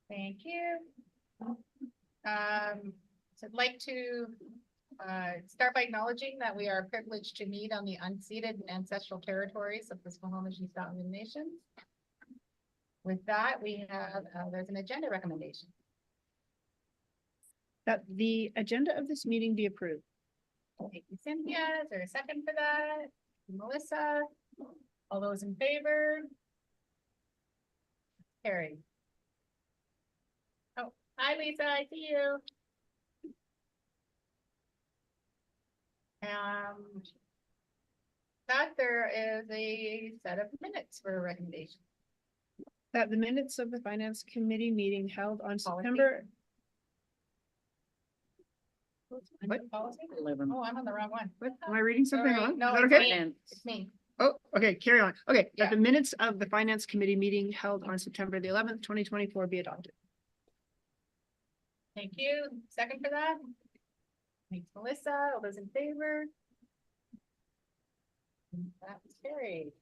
Thank you. So I'd like to start by acknowledging that we are privileged to meet on the unceded ancestral territories of the Squamish and Stoney Nations. With that, we have, there's an agenda recommendation. That the agenda of this meeting be approved. Thank you, Cynthia. Is there a second for that? Melissa? All those in favor? Carrie. Oh, hi, Lisa. I see you. That there is a set of minutes for a recommendation. That the minutes of the Finance Committee meeting held on Policy. September. What policy? Oh, I'm on the wrong one. What, am I reading something Sorry. wrong? No, Is that it's okay? me. It's me. Oh, okay, carry on. Okay, Yeah. that the minutes of the Finance Committee meeting held on September the 11th, 2024 be adopted. Thank you. Second for that? Thanks, Melissa. All those in favor? That was carried.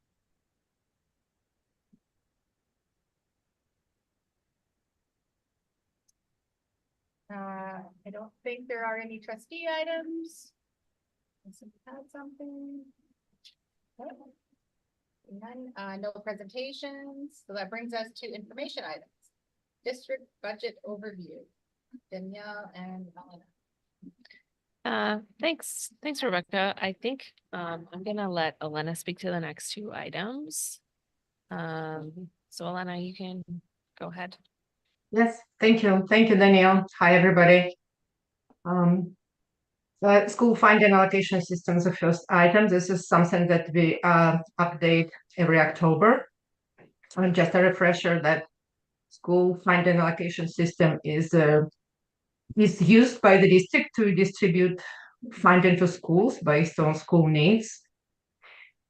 I don't think there are any trustee items. Somebody had something. None, no presentations. So that brings us to information items. District budget overview. Danielle and Elena. Thanks, Rebecca. I think I'm gonna let Elena speak to the next two items. So Elena, you can go ahead. Yes, thank you. Thank you, Danielle. Hi, everybody. The school funding allocation system is the first item. This is something that we update every October. And just a refresher that school funding allocation system is used by the district to distribute funding to schools based on school needs.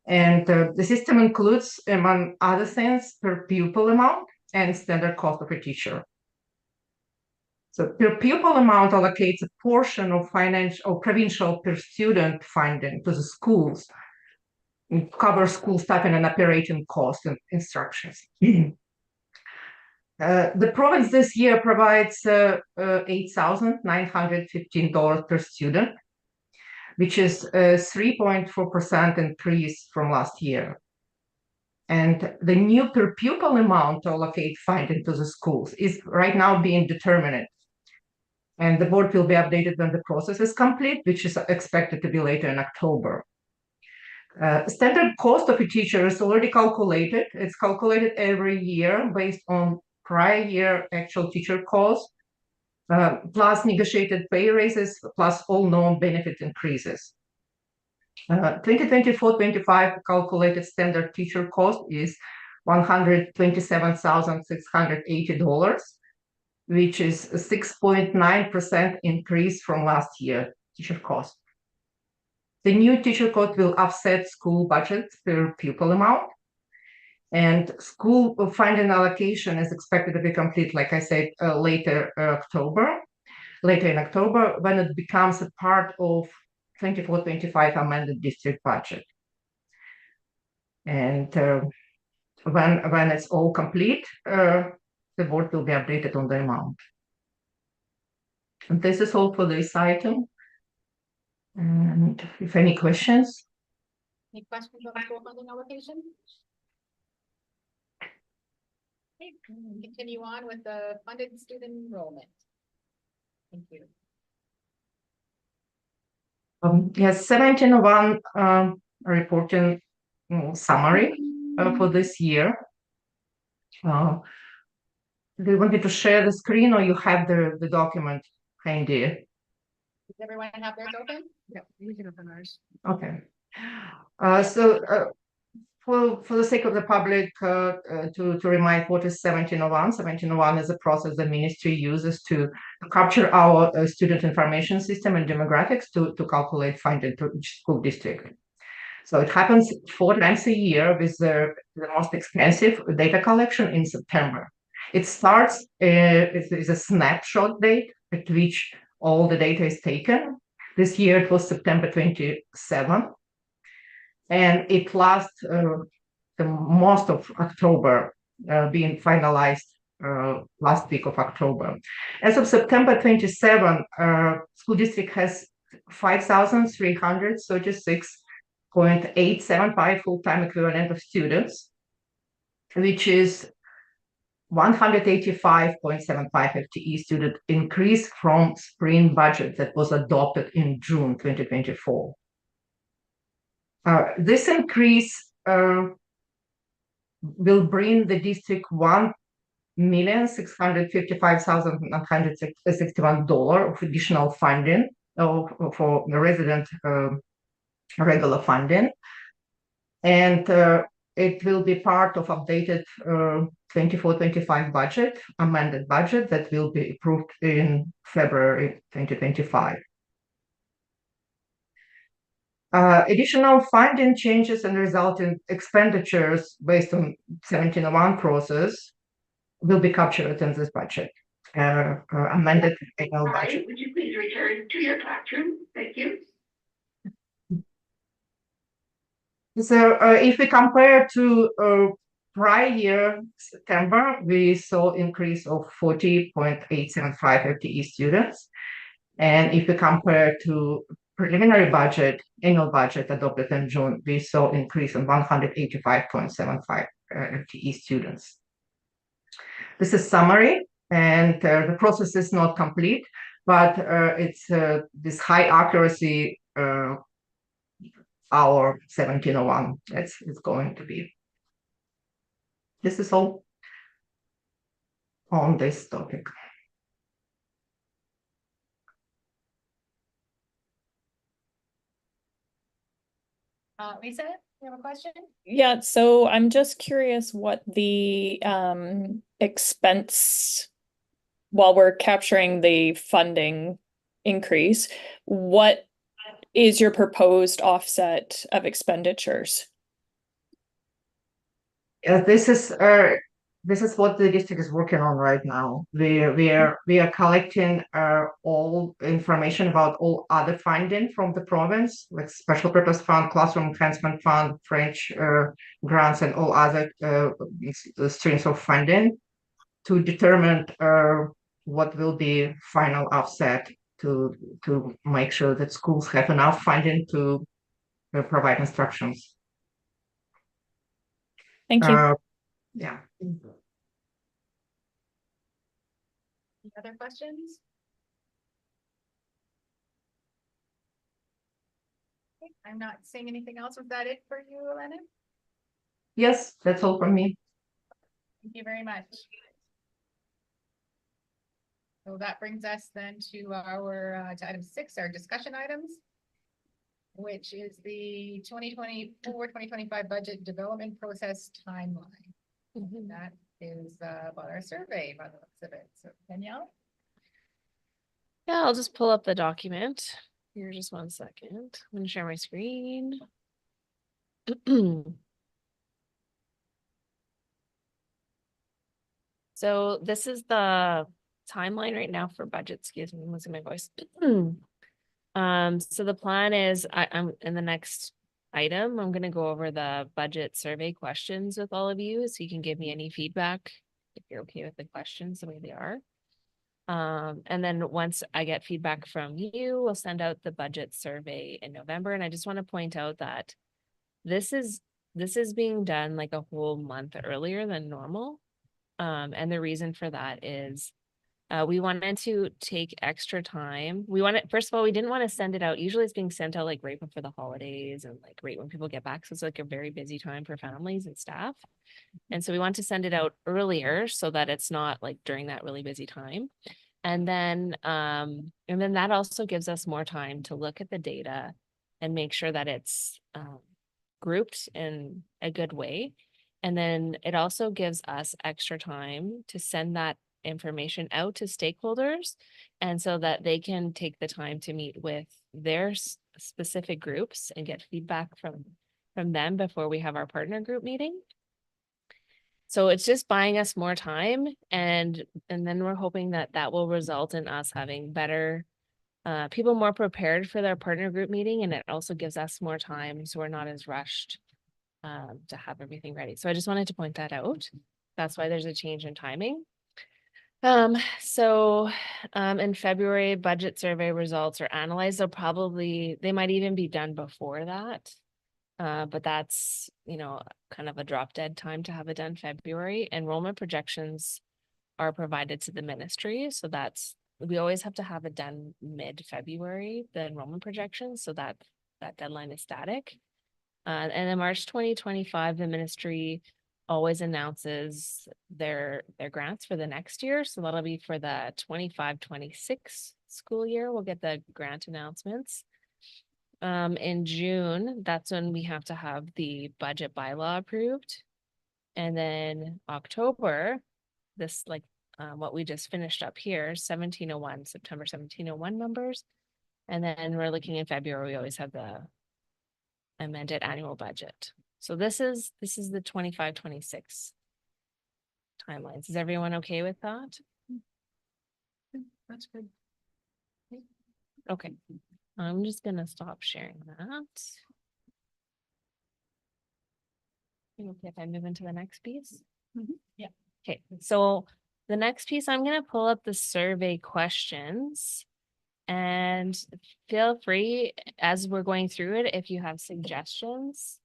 And the system includes, among other things, per pupil amount and standard cost of a teacher. So per pupil amount allocates a portion of financial or provincial per student funding to the schools and covers school staffing and operating costs and instructions. The province this year provides $8,915 per student, which is a 3.4% increase from last year. And the new per pupil amount to allocate funding to the schools is right now being determined. And the board will be updated when the process is complete, which is expected to be later in October. Standard cost of a teacher is already calculated. It's calculated every year based on prior year actual teacher costs, plus negotiated pay raises, plus all known benefit increases. 2024-25 calculated standard teacher cost is $127,680, which is a 6.9% increase from last year teacher cost. The new teacher cost will offset school budgets per pupil amount, and school funding allocation is expected to be complete, like I said, later in October, when it becomes a part of 24-25 amended district budget. And when it's all complete, the board will be updated on the amount. And this is all for this item. And if any questions? Any questions on the school funding allocation? Okay, continue on with the funded student enrollment. Thank you. Yes, 1701 reporting summary for this year. Do you want me to share the screen or you have the document handy? Does everyone have theirs open? Yeah, we can open ours. Okay. For the sake of the public, to remind what is 1701. 1701 is a process the ministry uses to capture our student information system and demographics to calculate funding to each school district. So it happens 4 times a year with the most expensive data collection in September. It starts, it is a snapshot date at which all the data is taken. This year it was September 27. And it lasts the most of October. being finalized last week of October. As of September 27, school district has 5,336.875 full-time equivalent of students, which is 185.75 FTE student increase from spring budget that was adopted in June 2024. This increase will bring the district $1,655,961 of additional funding for the resident regular funding, and it will be part of updated 24-25 budget, amended budget that will be approved in February 2025. Additional funding changes and resulting expenditures based on 1701 process will be captured in this budget, amended annual budget. Would you please return to your classroom? Thank you. So if we compare to prior year September, we saw increase of 40.875 FTE students. And if we compare to preliminary budget, annual budget adopted in June, we saw increase in 185.75 FTE students. This is summary, and the process is not complete, but it's this high accuracy our 1701 it's going to be. This is all on this topic. Lisa, you have a question? Yeah, so I'm just curious what the expense, while we're capturing the funding increase, what is your proposed offset of expenditures? This is what the district is working on right now. We are collecting all information about all other funding from the province, like special purpose fund, classroom enhancement fund, French grants, and all other streams of funding to determine what will be final offset to make sure that schools have enough funding to provide instructions. Thank you. Yeah. Any other questions? Okay, I'm not seeing anything else. Was that it for you, Elena? Yes, that's all from me. Thank you very much. So that brings us then to our to item 6, our discussion items, which is the 2024-2025 budget development process timeline. That is about our survey by the looks of it. So Danielle? Yeah, I'll just pull up the document. Here, just 1 second. I'm gonna share my screen. So this is the timeline right now for budget. Excuse me, I'm losing my voice. So the plan is I'm in the next item, I'm gonna go over the budget survey questions with all of you, so you can give me any feedback if you're okay with the questions the way they are. And then once I get feedback from you, we'll send out the budget survey in November. And I just want to point out that this is being done like a whole month earlier than normal. And the reason for that is we wanted to take extra time. First of all, we didn't want to send it out. Usually it's being sent out like right before the holidays and like right when people get back. So it's like a very busy time for families and staff. And so we want to send it out earlier so that it's not like during that really busy time. And then that also gives us more time to look at the data and make sure that it's grouped in a good way. And then it also gives us extra time to send that information out to stakeholders, and so that they can take the time to meet with their specific groups and get feedback from them before we have our partner group meeting. So it's just buying us more time, and then we're hoping that will result in us having better people more prepared for their partner group meeting, and it also gives us more time so we're not as rushed to have everything ready. So I just wanted to point that out. That's why there's a change in timing. In February, budget survey results are analyzed. They might even be done before that. But that's, kind of a drop dead time to have it done February. Enrollment projections are provided to the ministry. So we always have to have it done mid-February, the enrollment projections, so that deadline is static. And in March 2025, the ministry always announces their grants for the next year. So that'll be for the 25-26 school year. We'll get the grant announcements. In June, that's when we have to have the budget bylaw approved. And then October, this what we just finished up here, September 1701 numbers. And then we're looking in February, we always have the amended annual budget. So this is the 25-26 timelines. Is everyone okay with that? That's good. Okay, I'm just gonna stop sharing that. Okay, if I move into the next piece? Mhm. Yeah. Okay, so the next piece, I'm gonna pull up the survey questions. And feel free, as we're going through it, if you have suggestions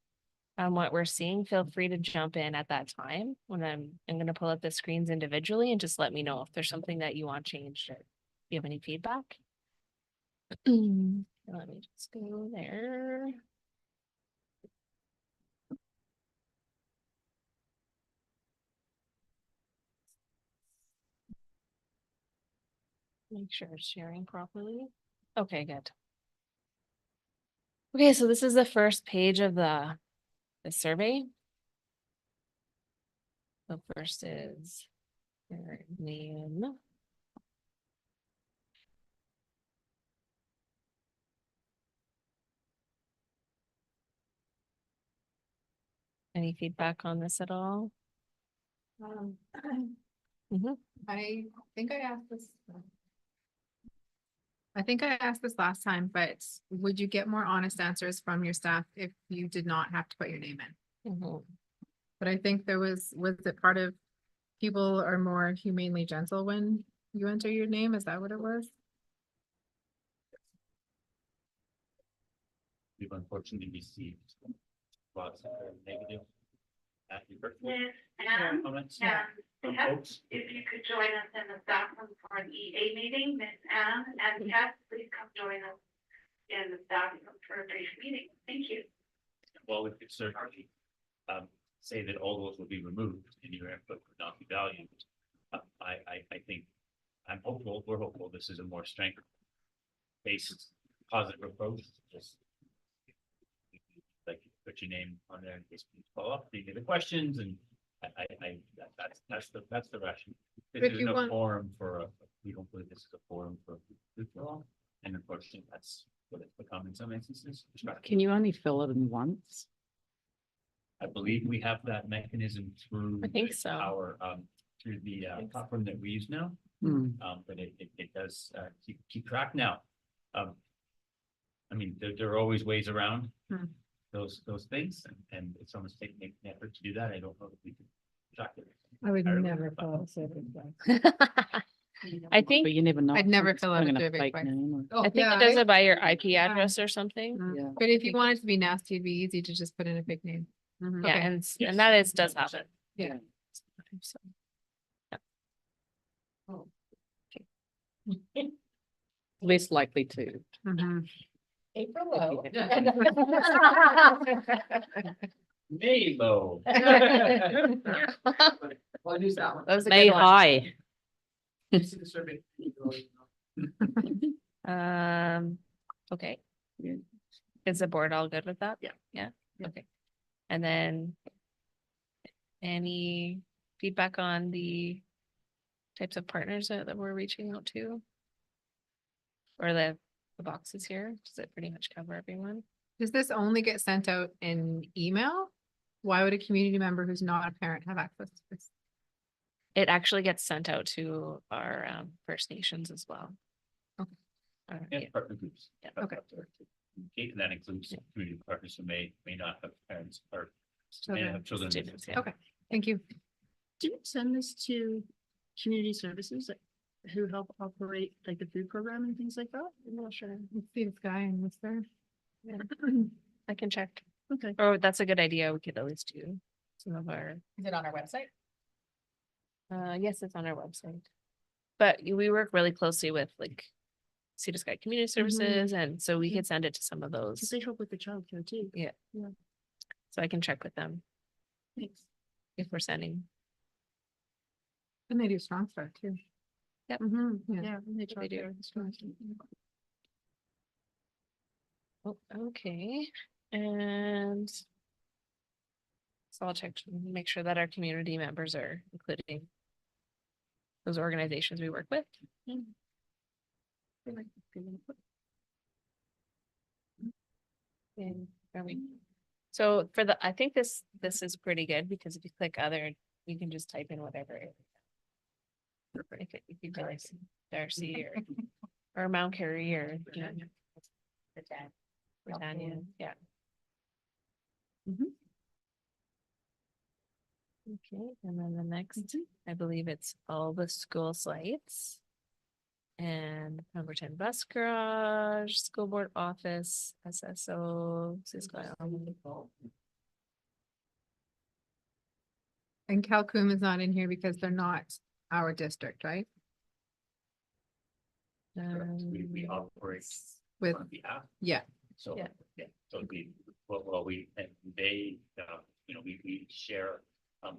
on what we're seeing, feel free to jump in at that time when I'm gonna pull up the screens individually and just let me know if there's something that you want changed or if you have any feedback. Let me just go there. Make sure it's sharing properly. Okay, good. Okay, so this is the first page of the survey. The first is your name. Any feedback on this at all? Mhm. I think I asked this. I think I asked this last time, but would you get more honest answers from your staff if you did not have to put your name in? Mhm. But I think was it part of people are more humanely gentle when you enter your name? Is that what it was? We've unfortunately received lots of negative Yes, and, comments yeah, from Kat, folks. if you could join us in the staff room for an EA meeting, Miss Anne and Kat, please come join us in the staff room for a brief meeting. Thank you. Well, we could certainly say that all those will be removed and your input would not be valued. I think we're hopeful this is a more strength-based positive approach. Just like put your name on there in case people follow up, they get the questions, and that's the rationale. If There's you no want- forum we don't believe this is a forum for law, and unfortunately, that's what it's become in some instances. Can you only fill it in once? I believe we have that mechanism through. I think so. Our, through the platform that we use now, Hmm. but it does, keep track now. I mean, there are always ways around Hmm. those things, and it's almost taking an effort to do that. I don't know if we can track it. I would Ireland, never but- fill a survey. I But think, you never know. I'd never Someone's fill out a putting survey fake twice. name or- Oh, I think it does it by your IP address or something. Yeah. But if you wanted to be nasty, it'd be easy to just put in a fake name. Yeah, Okay. and that does happen. Yeah. So, Less likely to. Mhm. April Low. Mabo. We'll use that one. That was a May good one. high. Okay. Yeah. Is the board all good with that? Yeah. Yeah, Yeah. okay. And then any feedback on the types of partners that we're reaching out to? Or the boxes here? Does it pretty much cover everyone? Does this only get sent out in email? Why would a community member who's not a parent have access to this? It actually gets sent out to our First Nations as well. Okay. Yeah. And partner groups. Yeah. Okay. And that includes community partners who may not have parents or may Children. have children. Students, yeah. Okay. Thank you. do you send this to community services who help operate like the food program and things like that? I'm not sure. Let's see this guy and what's there. I can check. Okay. Oh, that's a good idea. We could at least do some of our, Is it on our website? yes, it's on our website. But we work really closely with like Cedar Sky Community Services, and so we could send it to some of Because those. they help with the childcare too. So I can check with them Thanks. if we're sending. And they do Strong Start too. Yep. Yeah. Yeah. and they They do. childcare and stuff. Oh, okay, and so I'll check to make sure that our community members are including those organizations we work with. And are we, so for the, I think this is pretty good because if you click other, you can just type in whatever. If you guys, Darcy or Mount Carey or, you know, Britannia, yeah. Okay, and then the next, I believe it's all the school sites. And Pemberton Bus Garage, School Board Office, SSO, Cisco. And Calcoom is not in here because they're not our district, right? Correct. We operate With, on behalf, yeah, so, Yeah. yeah, so we, well, we, and they, you know, we share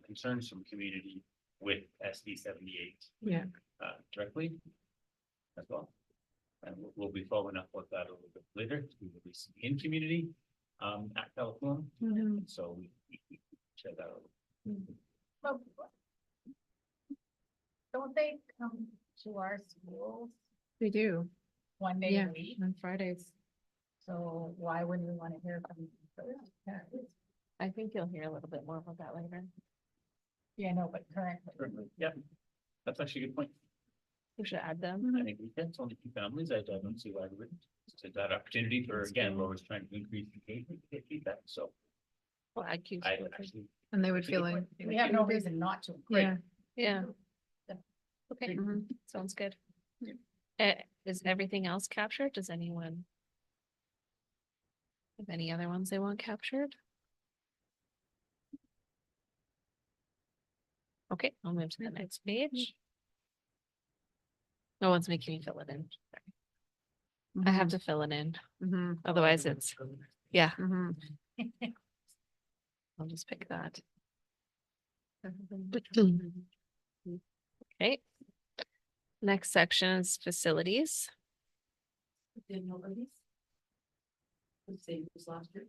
concerns from community with SD 78 yeah. directly as well. And we'll be following up with that a little bit later, we release in community at Calhoun, so we share that over. Well, don't they come to our schools They do. one day Yeah, a week? on Fridays. So why wouldn't we want to hear from them? I think you'll hear a little bit more about that later. Yeah, no, but currently. Certainly, yeah, that's actually a good point. We should add them. I think we can, it's only 2 families, I don't see why we wouldn't. It's that opportunity for, again, we're always trying to increase engagement, get feedback, so Well, I keep. I actually. And they would That's a good feel like. point. We have no reason not to. Yeah. Yeah. Yeah. Okay, Mhm. sounds good. Is everything else captured? Does anyone? Have any other ones they want captured? Okay, I'll move to the next page. No one's making me fill it in. Sorry. I have to fill it in, Mhm, otherwise it's, yeah, mhm. I'll just pick that. Okay. Next section is facilities.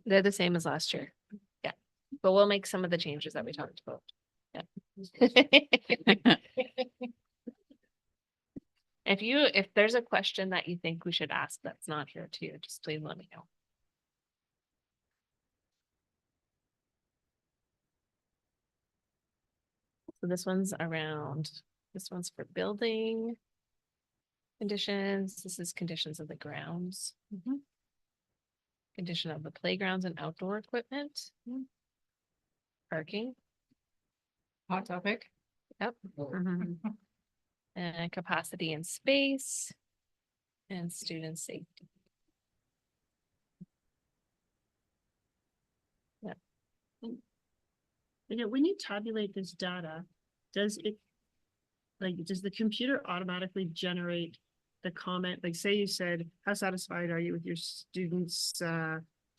They're the same as last year. Yeah, but we'll make some of the changes that we talked about. Yeah. If there's a question that you think we should ask that's not here too, just please let me know. So this one's for building conditions. This is conditions of the grounds. Condition of the playgrounds and outdoor equipment. Parking. Hot topic. Yep. Mhm. And capacity and space. And student safety. You know, when you tabulate this data, does the computer automatically generate the comment? Like, say you said, how satisfied are you with your students'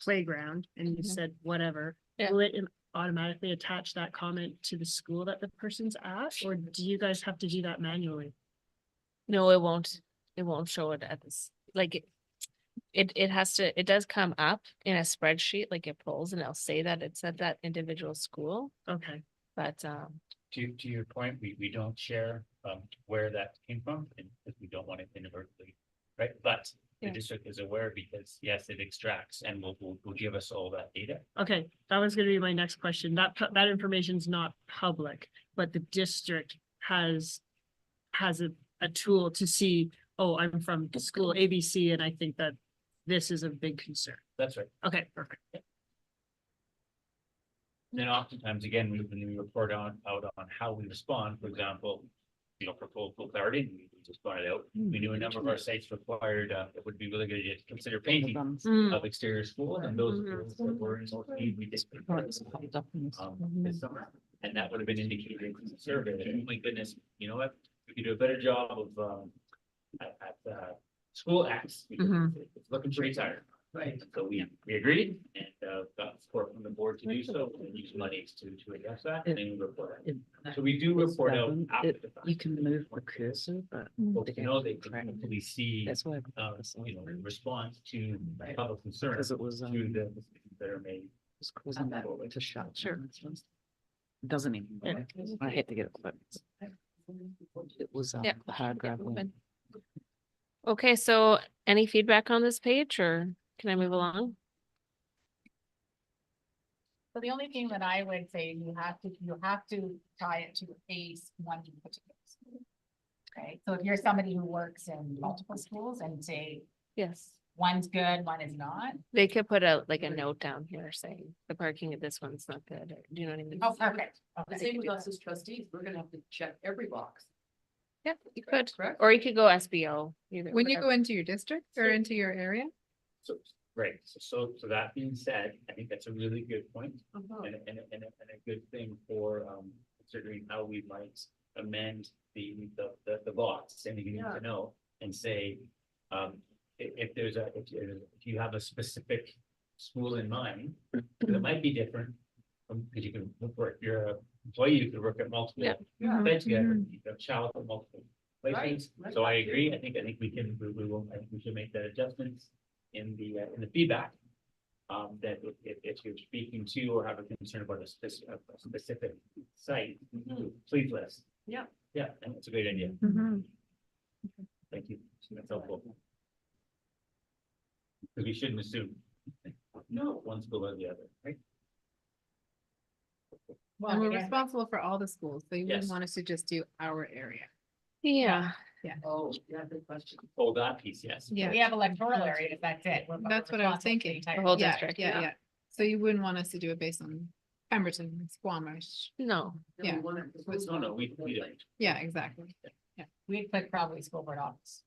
playground? And you Mhm. said, whatever. Yeah. Will it automatically attach that comment to the school that the person's at? Or do you guys have to do that manually? No, it won't. It won't show it at this, like it does come up in a spreadsheet, like it pulls and it'll say that it's at that individual school, Okay, but To your point, we don't share where that came from, and because we don't want it inadvertently, right? But the Yeah. district is aware because yes, it extracts and will give us all that data. okay, that was gonna be my next question. That information's not public, but the district has a tool to see, oh, I'm from school ABC and I think that this is a big concern. That's right. Okay, perfect. Then oftentimes, again, when we report out on how we respond, for example, for full clarity, we just brought it out. We knew a number of our sites required, it would be really good to consider painting of exterior school, and those schools that were in most need, we did. This summer, and that would have been indicated in the survey, that, oh my goodness, you know what, we could do a better job of, at school X, because it's looking pretty tired. Right, so we agreed and got support from the board to do so, and use monies to address that, and then we report out. So we do report out after the fact. You can move the cursor, but. Folks know they can hopefully see, That's why. response to public concern Because it was, to the decisions that are made. was causing that to shut. Sure. Doesn't even, matter. I had to get it fixed. It was Yeah. the hard drive. went. Okay, so any feedback on this page, or can I move along? So the only thing that I would say, you have to tie it to one particular school. Okay, so if you're somebody who works in multiple schools and say Yes. one's good, one is not. They could put a note down here saying the parking at this one's not good, or, do you know what I mean? Oh, perfect. The Okay. same with us as trustees, we're gonna have to check every box. Yeah, you could, Correct? or you could go SBO. Either When you whatever. go into your district or into your area? So, right, so that being said, I think that's a really good point. And a good thing for considering how we might amend the box, and you need to know and say. If you have a specific school in mind, that might be different. Because you can work, you're an employee, you could work at multiple. Yeah. Sites together, you have child at multiple places, Right. so I agree, I think we can, I think we should make that adjustments in the feedback. That if you're speaking to or have a concern about a specific site, please list. Yeah. Yeah, I think it's a great idea, thank you, that's helpful. Because we shouldn't assume. No, one school or the other, right? Well, And we're again, responsible for all the schools, so you wouldn't Yes. want us to just do our area. Yeah, Oh, yeah, good question. Oh, that piece, yes. Yeah. we have electoral areas, that's it. We're That's what I was responsible for the thinking. entire- The whole Yeah, district. yeah. So you wouldn't want us to do it based on Pemberton, Squamish. no, No, Yeah. we wanna- No, we don't. Yeah, exactly. We'd put probably school board office.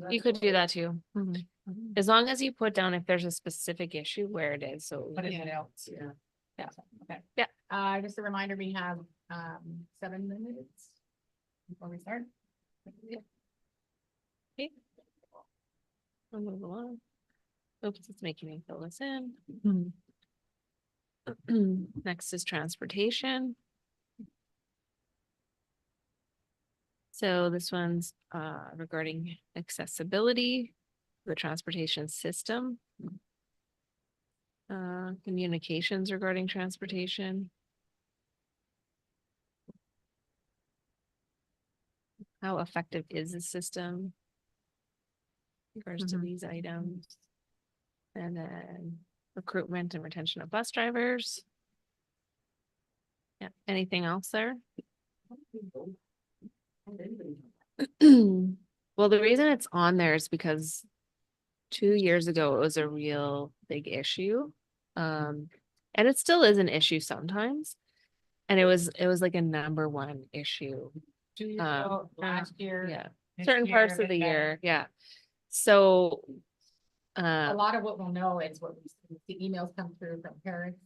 you could do that too. As long as you put down if there's a specific issue where it is, so. Put it in Yeah. the notes. Yeah. Okay. Yeah. Just a reminder, we have 7 minutes before we start. I'll move along. Oops, it's making me fill this in. Next is transportation. So this one's regarding accessibility, the transportation system. Communications regarding transportation. How effective is the system? In regards to these items. And then recruitment and retention of bus drivers. Yeah, anything else there? Well, the reason it's on there is because 2 years ago, it was a real big issue. And it still is an issue sometimes. And it was like a number one issue. 2 years ago, last year. Yeah, this certain year, parts of bit the better. year, yeah. So, A lot of what we'll know is what the emails come through from parents.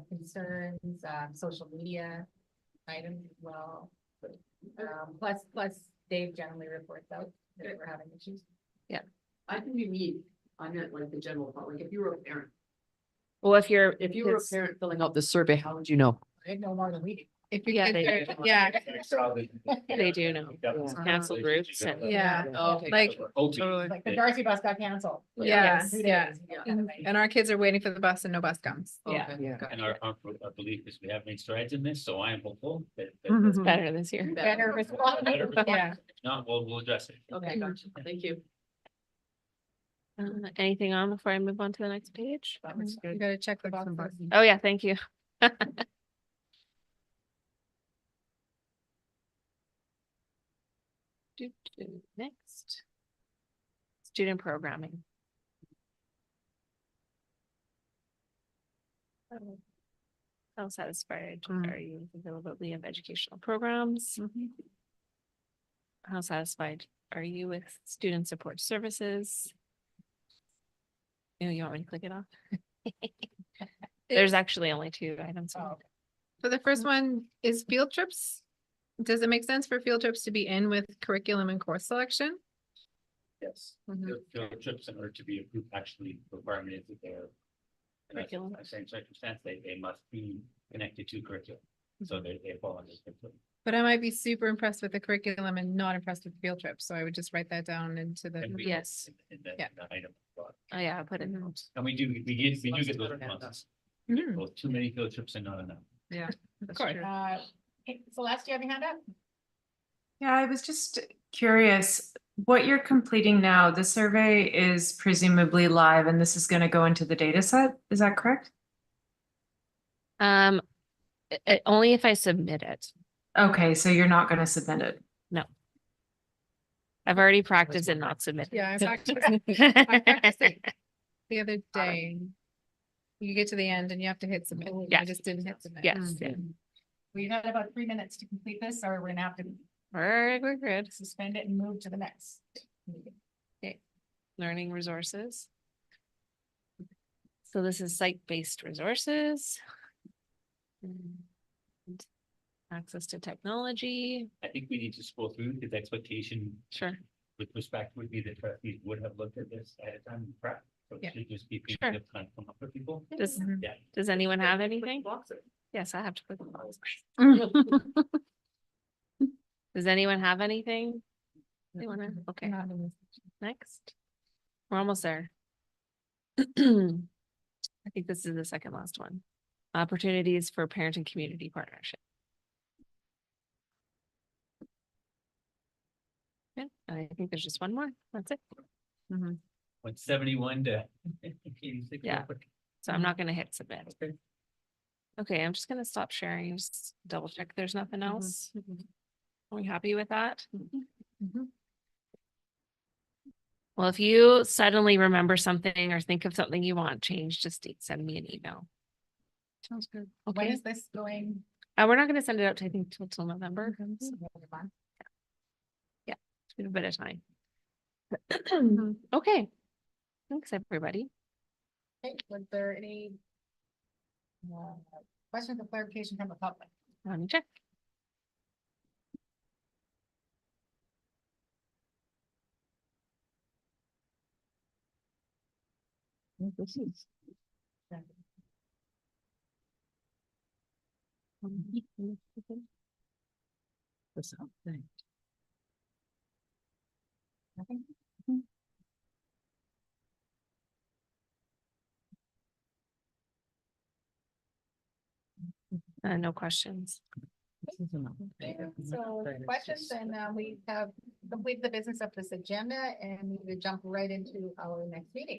Concerns, social media items as well. Plus Dave generally reports out that we're having issues. I can be mean, I meant like the general public, if you were a parent, well, if you're, if you were a parent filling out this survey, how would you know? They know more than we do. If you Yeah, could, they do. yeah, They do know. Council groups and- Yeah. Okay. like, Totally. Like the Darcy bus got canceled. Yeah, 2 yeah. days, and our kids are waiting for the bus and no bus comes. Yeah. Okay. And our belief is we have made strides in this, so I am hopeful that. it's better this year. Better response. Better response. Yeah. If not, we'll address it. Okay, gotcha, thank you. Anything on before I move on to the next page? You gotta check the boxes. Oh, yeah, thank you. Next. Student programming. How satisfied Mm. are you with the availability of educational programs? How satisfied are you with student support services? You want me to click it off? There's actually only 2 items. Oh, For the first one, is field trips? Does it make sense for field trips to be in with curriculum and course selection? Yes. Mhm. Field trips in order to be approved, actually, the requirement is that they're. Curriculum. In the same circumstance, they must be connected to curriculum, so they fall under curriculum. But I might be super impressed with the curriculum and not impressed with the field trip, so I would just write that down into the. And we- Yes. In the, Yeah. in the item. Oh, yeah, I put it. Mhm. And we do get those responses. Mhm. Both too many field trips and not enough. Yeah, of Of course. course. Celeste, do you have your hand up? Yeah, I was just curious, what you're completing now, the survey is presumably live and this is going to go into the data set, is that correct? Only if I submit it. Okay, so you're not going to submit it. I've already practiced and not submitted. Yeah, I practiced it the other day. You get to the end and you have to hit submit. I Yeah. just didn't hit submit. Yes, yeah. We got about 3 minutes to complete this, or we're gonna have to We're good. suspend it and move to the next. Learning resources. So this is site-based resources. And access to technology, I think we need to scroll through, because expectation sure. with respect would be that trustees would have looked at this at a time in prep. So it Yeah. should just be Sure. people time to come up with people. Does, Mhm. Yeah. does anyone have anything? Yes, I have to click. Does anyone have anything? They wanna, okay, Not in this. next. We're almost there. I think this is the second last one. Opportunities for parent and community partnership. Yeah, I think there's just one more. That's it. Went 71 to 86. Yeah. So I'm not gonna hit submit. Okay, I'm just gonna stop sharing, just double check there's nothing else. Are we happy with that? Well, if you suddenly remember something or think of something you want changed, just send me an email. Sounds good. When Okay, is this going? we're not gonna send it out to, I think, till November. So we have a bit of time. Okay. Thanks, everybody. Okay, was there any questions or clarification from the public? Let me check. This whole thing. Nothing? No questions. So questions, and we have completed the business of this agenda and we will jump right into our next meeting.